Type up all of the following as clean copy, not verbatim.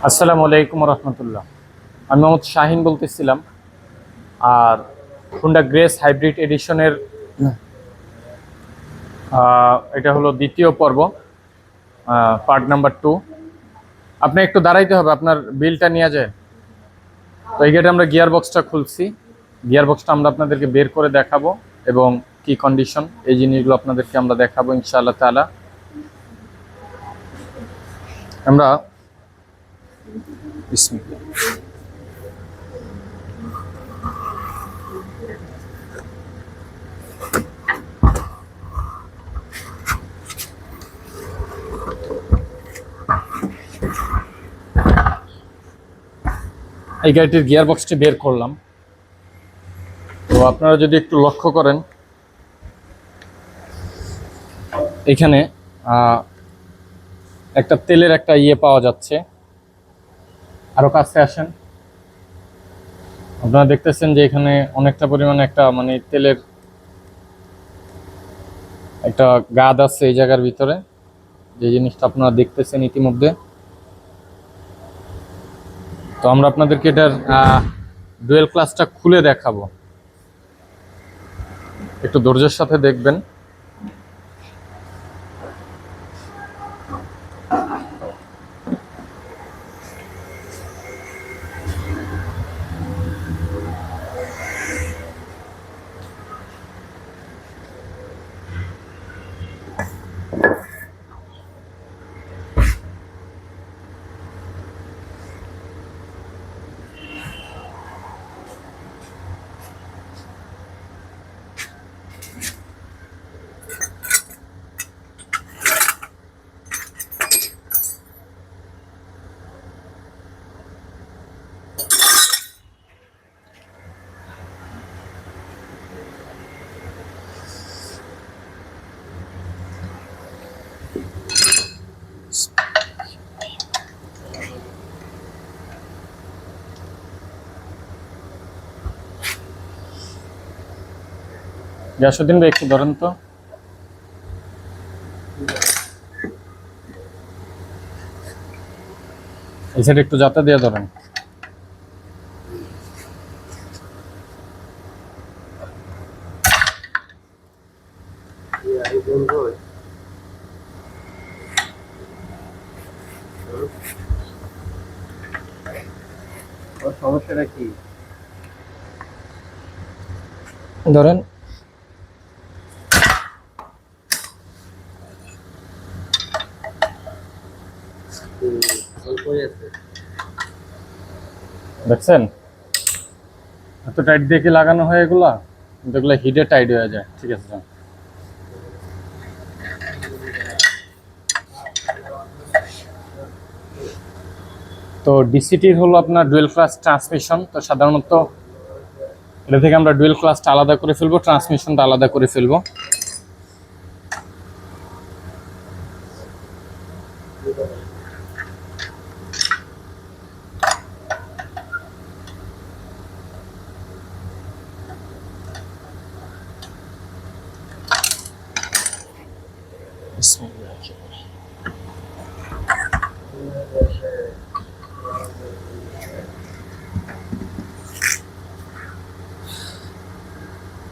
আসসালামু আলাইকুম রহমতুল্লাহ। আমি মোহাম্মদ শাহিন বলতেছিলাম। আর হুন্ডা গ্রেস হাইব্রিড এডিশনের এটা হলো দ্বিতীয় পর্ব, পার্ট নাম্বার 2। আপনি একটু দাঁড়াইতে হবে, আপনার বিলটা নিয়ে যায়। তো এই গেটে আমরা গিয়ার বক্সটা খুলছি। গিয়ার বক্সটা আমরা আপনাদেরকে বের করে দেখাবো এবং কি কন্ডিশন এই জিনিসগুলো আপনাদেরকে আমরা দেখাবো ইনশাআল্লাহ তাআলা। আমরা বিসমিল্লাহ। এই গাড়িটির গিয়ার বক্সটি বের করলাম। তো আপনারা যদি একটু লক্ষ্য করেন, এখানে একটা তেলের একটা পাওয়া যাচ্ছে। আরো কাছে আসেন, আপনারা দেখতেছেন যে এখানে অনেকটা পরিমাণে একটা মানে তেলের একটা গাদ আছে এই জায়গার ভিতরে, যে জিনিসটা আপনারা দেখতেছেন ইতিমধ্যে। তো আমরা আপনাদেরকে এটার ডুয়েল ক্লাসটা খুলে দেখাবো, একটু ধৈর্যের সাথে দেখবেন। গ্যাসুদ্দিন ভাই একটু ধরেন তো। এই সাইডে একটু যাতে দিয়ে ধরেন। সমস্যাটা কি? ধরেন। দেখছেন এত টাইট দিয়ে কি লাগানো হয় এগুলা, কিন্তু এগুলো হিটে টাইট হয়ে যায়। ঠিক আছে যান। তো ডিসিটির হলো আপনার ডুয়েল ক্লাস ট্রান্সমিশন। তো সাধারণত এটা থেকে আমরা ডুয়েল ক্লাসটা আলাদা করে ফেলবো, ট্রান্সমিশনটা আলাদা করে ফেলবো।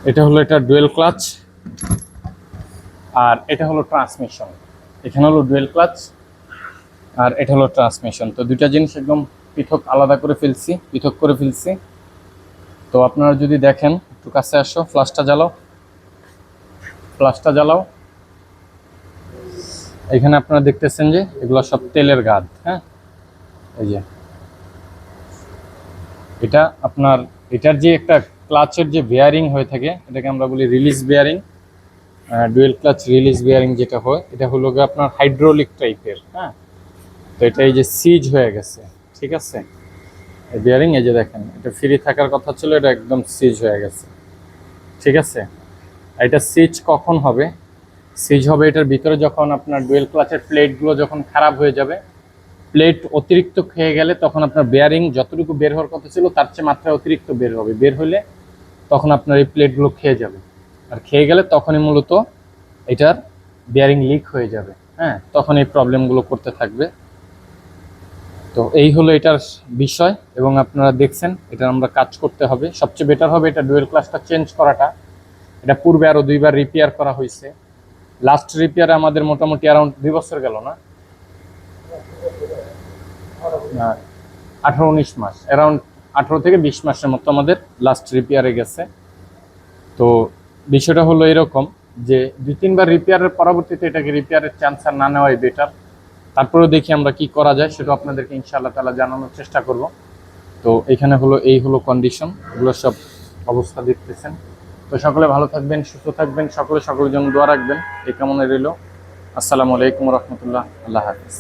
এটা হলো এটা ডুয়েল ক্লাচ, আর এটা হলো ট্রান্সমিশন। এখানে হলো ডুয়েল ক্লাচ আর এটা হলো ট্রান্সমিশন। তো দুইটা জিনিস একদম পৃথক আলাদা করে ফেলছি, পৃথক করে ফেলছি। তো আপনারা যদি দেখেন, একটু কাছে আসো, ফ্ল্যাশটা জ্বালাও, ফ্ল্যাশটা জ্বালাও। এখানে আপনারা দেখতেছেন যে এগুলো সব তেলের গাদ। হ্যাঁ, এই যে এটা আপনার এটার যে একটা ক্লাচের যে বেয়ারিং হয়ে থাকে, এটাকে আমরা বলি release bearing. Dual clutch release bearing যেটা হয়, এটা হলো আপনার হাইড্রোলিক টাইপের। হ্যাঁ, তো এটা এই যে সিজ হয়ে গেছে। ঠিক আছে, এই বেয়ারিং এই যে দেখেন, এটা ফ্রি থাকার কথা ছিল, এটা একদম সিজ হয়ে গেছে। ঠিক আছে, এটা সিজ কখন হবে? সিজ হবে এটার ভিতরে যখন আপনার ডুয়েল ক্লাচের প্লেটগুলো যখন খারাপ হয়ে যাবে, প্লেট অতিরিক্ত খেয়ে গেলে তখন আপনার বেয়ারিং যতটুকু বের হওয়ার কথা ছিল তার চেয়ে মাত্রা অতিরিক্ত বের হবে। বের হলে তখন আপনার এই প্লেটগুলো খেয়ে যাবে, আর খেয়ে গেলে তখনই মূলত এটার বেয়ারিং লিক হয়ে যাবে। হ্যাঁ, তখন এই প্রবলেমগুলো করতে থাকবে। তো এই হলো এটার বিষয়, এবং আপনারা দেখছেন এটা আমরা কাজ করতে হবে। সবচেয়ে বেটার হবে এটা ডুয়েল ক্লাসটা চেঞ্জ করাটা। এটা পূর্বে আরো 2বার রিপেয়ার করা হয়েছে। লাস্ট রিপেয়ারে আমাদের মোটামুটি অ্যারাউন্ড 2 বছর গেল না, 18-19 মাস, অ্যারাউন্ড 18 থেকে 20 মাসের মতো আমাদের লাস্ট রিপেয়ারে গেছে। তো বিষয়টা হলো এরকম যে 2-3বার রিপেয়ারের পরবর্তীতে এটাকে রিপেয়ারের চান্স আর না নেওয়াই বেটার। তারপরেও দেখি আমরা কি করা যায়, সেটা আপনাদেরকে ইনশাআল্লাহ তাআলা জানানোর চেষ্টা করব। তো এখানে হলো এই হলো কন্ডিশন, এগুলো সব অবস্থা দেখতেছেন। তো সকলে ভালো থাকবেন, সুস্থ থাকবেন, সকলের জন্য দোয়া রাখবেন, এই কামনা রইল। আসসালামু আলাইকুম রহমতুল্লাহ, আল্লাহ হাফিজ।